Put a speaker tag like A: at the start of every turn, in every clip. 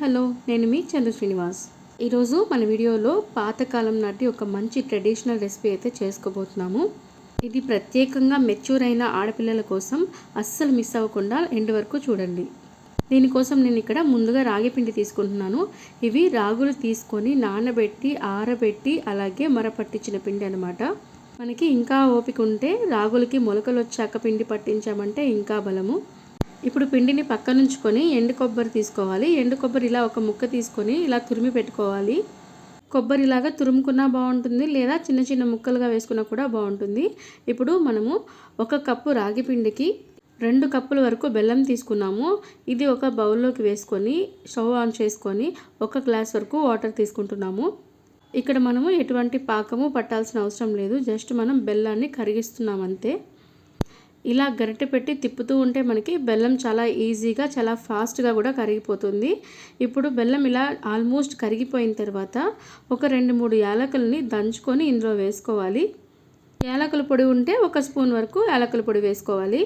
A: Hello, నేను మీ చంద్ర శ్రీనివాస్. ఈరోజు మన వీడియోలో పాతకాలం నాటి ఒక మంచి ట్రెడిషనల్ రెసిపీ అయితే చేసుకోబోతున్నాము. ఇది ప్రత్యేకంగా మెచ్యూర్ అయిన ఆడపిల్లల కోసం అస్సలు మిస్ అవ్వకుండా ఎండ్ వరకు చూడండి. దీనికోసం నేను ఇక్కడ ముందుగా రాగి పిండి తీసుకుంటున్నాను. ఇవి రాగులు తీసుకొని నానబెట్టి ఆరబెట్టి అలాగే మరపట్టించిన పిండి అనమాట. మనకి ఇంకా ఓపిక ఉంటే రాగులకి మొలకలు వచ్చాక పిండి పట్టించామంటే ఇంకా బలము. ఇప్పుడు పిండిని పక్కనుంచుకొని ఎండు కొబ్బరి తీసుకోవాలి. ఎండు కొబ్బరి ఇలా ఒక ముక్క తీసుకొని ఇలా తురిమి పెట్టుకోవాలి. కొబ్బరి ఇలాగా తురుముకున్నా బాగుంటుంది, లేదా చిన్న చిన్న ముక్కలుగా వేసుకున్నా కూడా బాగుంటుంది. ఇప్పుడు మనము 1 కప్పు రాగి పిండికి 2 కప్పుల వరకు బెల్లం తీసుకున్నాము. ఇది ఒక బౌల్లోకి వేసుకొని స్టవ్ ఆన్ చేసుకొని 1 గ్లాస్ వరకు వాటర్ తీసుకుంటున్నాము. ఇక్కడ మనము ఎటువంటి పాకము పట్టాల్సిన అవసరం లేదు, జస్ట్ మనం బెల్లాన్ని కరిగిస్తున్నాం అంతే. ఇలా గరిటె పెట్టి తిప్పుతూ ఉంటే మనకి బెల్లం చాలా ఈజీగా చాలా ఫాస్ట్గా కూడా కరిగిపోతుంది. ఇప్పుడు బెల్లం ఇలా ఆల్మోస్ట్ కరిగిపోయిన తర్వాత ఒక 2-3 యాలకులని దంచుకొని ఇందులో వేసుకోవాలి. యాలకుల పొడి ఉంటే 1 స్పూన్ వరకు యాలకుల పొడి వేసుకోవాలి.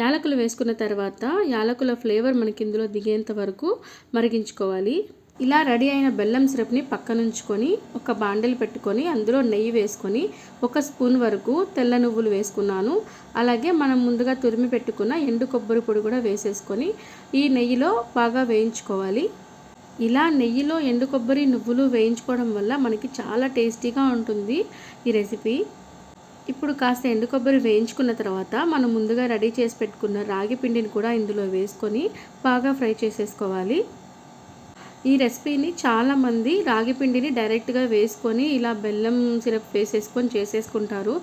A: యాలకులు వేసుకున్న తర్వాత యాలకుల ఫ్లేవర్ మనకి ఇందులో దిగేంత వరకు మరిగించుకోవాలి. ఇలా రెడీ అయిన బెల్లం సిరప్ని పక్కనుంచుకొని ఒక బాండెలు పెట్టుకొని అందులో నెయ్యి వేసుకొని 1 స్పూన్ వరకు తెల్ల నువ్వులు వేసుకున్నాను. అలాగే మనం ముందుగా తురిమి పెట్టుకున్న ఎండు కొబ్బరి పొడి కూడా వేసేసుకొని ఈ నెయ్యిలో బాగా వేయించుకోవాలి. ఇలా నెయ్యిలో ఎండు కొబ్బరి నువ్వులు వేయించుకోవడం వల్ల మనకి చాలా టేస్టీగా ఉంటుంది ఈ రెసిపీ. ఇప్పుడు కాస్త ఎండు కొబ్బరి వేయించుకున్న తర్వాత మనం ముందుగా రెడీ చేసి పెట్టుకున్న రాగి పిండిని కూడా ఇందులో వేసుకొని బాగా ఫ్రై చేసేసుకోవాలి. ఈ రెసిపీని చాలామంది రాగి పిండిని డైరెక్ట్గా వేసుకొని ఇలా బెల్లం సిరప్ వేసేసుకొని చేసేసుకుంటారు.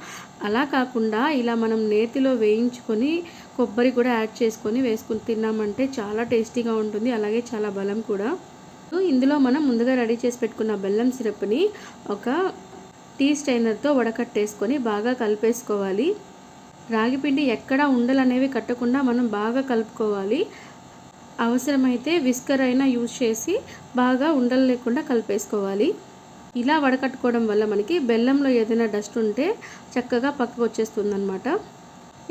A: అలా కాకుండా ఇలా మనం నేతిలో వేయించుకొని కొబ్బరి కూడా యాడ్ చేసుకొని వేసుకుని తిన్నామంటే చాలా టేస్టీగా ఉంటుంది, అలాగే చాలా బలం కూడా. ఇందులో మనం ముందుగా రెడీ చేసి పెట్టుకున్న బెల్లం సిరప్ని ఒక టీ స్ట్రైనర్తో వడకట్టేసుకొని బాగా కలిపేసుకోవాలి. రాగి పిండి ఎక్కడా ఉండలు అనేవి కట్టకుండా మనం బాగా కలుపుకోవాలి. అవసరమైతే విస్కర్ అయినా యూజ్ చేసి బాగా ఉండలు లేకుండా కలిపేసుకోవాలి. ఇలా వడకట్టుకోవడం వల్ల మనకి బెల్లంలో ఏదైనా డస్ట్ ఉంటే చక్కగా పక్కకు వచ్చేస్తుందన్నమాట.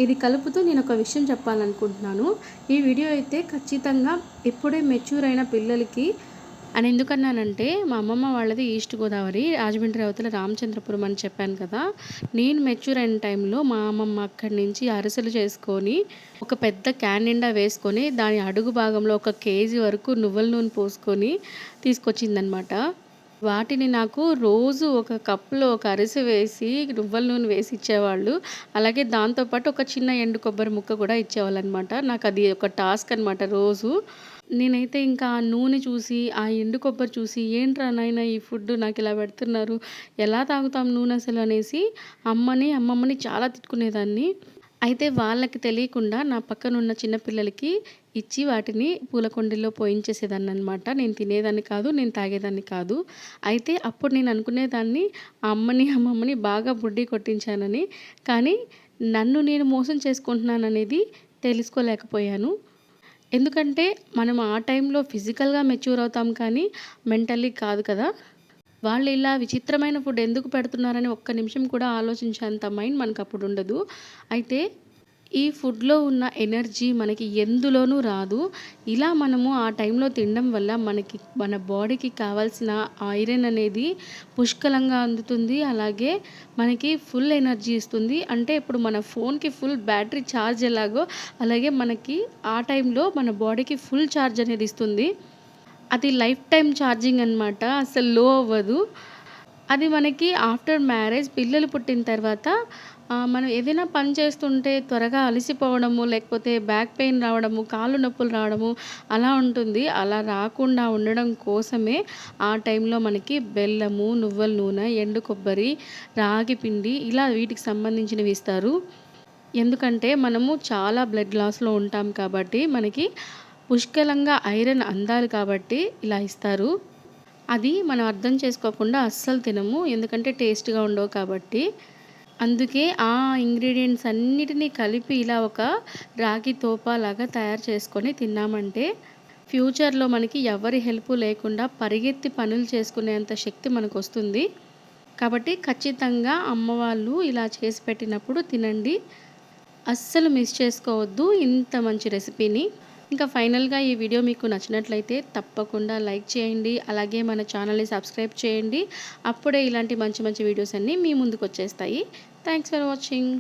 A: ఇది కలుపుతూ నేను ఒక విషయం చెప్పాలనుకుంటున్నాను. ఈ వీడియో అయితే ఖచ్చితంగా ఇప్పుడే మెచ్యూర్ అయిన పిల్లలకి అని ఎందుకన్నానంటే, మా అమ్మమ్మ వాళ్ళది ఈస్ట్ గోదావరి, రాజమండ్రి అవతల రామచంద్రపురం అని చెప్పాను కదా. నేను మెచ్యూర్ అయిన టైంలో మా అమ్మమ్మ అక్కడి నుంచి అరిసెలు చేసుకొని ఒక పెద్ద క్యాన్ నిండా వేసుకొని దాని అడుగు భాగంలో 1 కేజీ వరకు నువ్వుల నూనె పోసుకొని తీసుకొచ్చిందనమాట. వాటిని నాకు రోజు ఒక కప్పులో ఒక అరిసె వేసి నువ్వుల నూనె వేసి ఇచ్చేవాళ్ళు. అలాగే దాంతోపాటు ఒక చిన్న ఎండు కొబ్బరి ముక్క కూడా ఇచ్చేవాళ్ళు అనమాట. నాకు అది ఒక టాస్క్ అనమాట రోజు. నేనైతే ఇంకా ఆ నూనె చూసి ఆ ఎండు కొబ్బరి చూసి ఏంట్రా నాయన ఈ ఫుడ్ నాకు ఇలా పెడుతున్నారు, ఎలా తాగుతాం నూనె అసలు అనేసి అమ్మమ్మని చాలా తిట్టుకునేదాన్ని. అయితే వాళ్ళకి తెలియకుండా నా పక్కన ఉన్న చిన్నపిల్లలకి ఇచ్చి వాటిని పూలకొండల్లో పోయించేసేదాన్ని అనమాట. నేను తినేదాన్ని కాదు, నేను తాగేదాన్ని కాదు. అయితే అప్పుడు నేను అనుకునేదాన్ని అమ్మమ్మని బాగా బుడ్డి కొట్టించానని. కానీ నన్ను నేను మోసం చేసుకుంటున్నాననేది తెలుసుకోలేకపోయాను. ఎందుకంటే మనం ఆ టైంలో ఫిజికల్గా మెచ్యూర్ అవుతాం కానీ మెంటల్లీ కాదు కదా. వాళ్ళు ఇలా విచిత్రమైన ఫుడ్ ఎందుకు పెడుతున్నారని ఒక్క నిమిషం కూడా ఆలోచించేంత మైండ్ మనకు అప్పుడు ఉండదు. అయితే ఈ ఫుడ్లో ఉన్న ఎనర్జీ మనకి ఎందులోనూ రాదు. ఇలా మనము ఆ టైంలో తినడం వల్ల మనకి మన బాడీకి కావాల్సిన ఐరన్ అనేది పుష్కలంగా అందుతుంది. అలాగే మనకి ఫుల్ ఎనర్జీ ఇస్తుంది. అంటే ఇప్పుడు మన ఫోన్కి ఫుల్ బ్యాటరీ ఛార్జ్ ఎలాగో అలాగే మనకి ఆ టైంలో మన బాడీకి ఫుల్ ఛార్జ్ అనేది ఇస్తుంది. అది లైఫ్ టైం ఛార్జింగ్ అనమాట, అసలు లో అవ్వదు. అది మనకి ఆఫ్టర్ మ్యారేజ్ పిల్లలు పుట్టిన తర్వాత మనం ఏదైనా పని చేస్తుంటే త్వరగా అలసిపోవడము, లేకపోతే బ్యాక్ పెయిన్ రావడము, కాళ్ళు నొప్పులు రావడము అలా ఉంటుంది. అలా రాకుండా ఉండడం కోసమే ఆ టైంలో మనకి బెల్లము, నువ్వుల నూనె, ఎండు కొబ్బరి, రాగి పిండి ఇలా వీటికి సంబంధించినవి ఇస్తారు. ఎందుకంటే మనము చాలా బ్లడ్ లాస్లో ఉంటాం కాబట్టి మనకి పుష్కలంగా ఐరన్ అందాలి కాబట్టి ఇలా ఇస్తారు. అది మనం అర్థం చేసుకోకుండా అస్సలు తినము, ఎందుకంటే టేస్ట్గా ఉండవు కాబట్టి. అందుకే ఆ ఇంగ్రీడియంట్స్ అన్నిటినీ కలిపి ఇలా ఒక రాగి తోపలాగా తయారు చేసుకొని తిన్నామంటే ఫ్యూచర్లో మనకి ఎవరి హెల్ప్ లేకుండా పరిగెత్తి పనులు చేసుకునేంత శక్తి మనకు వస్తుంది. కాబట్టి ఖచ్చితంగా అమ్మ వాళ్ళు ఇలా చేసి పెట్టినప్పుడు తినండి, అస్సలు మిస్ చేసుకోవద్దు ఇంత మంచి రెసిపీని. ఇంకా ఫైనల్గా ఈ వీడియో మీకు నచ్చినట్లయితే తప్పకుండా లైక్ చేయండి, అలాగే మన ఛానల్ని సబ్స్క్రైబ్ చేయండి. అప్పుడే ఇలాంటి మంచి మంచి వీడియోస్ అన్నీ మీ ముందుకు వచ్చేస్తాయి. Thanks for watching.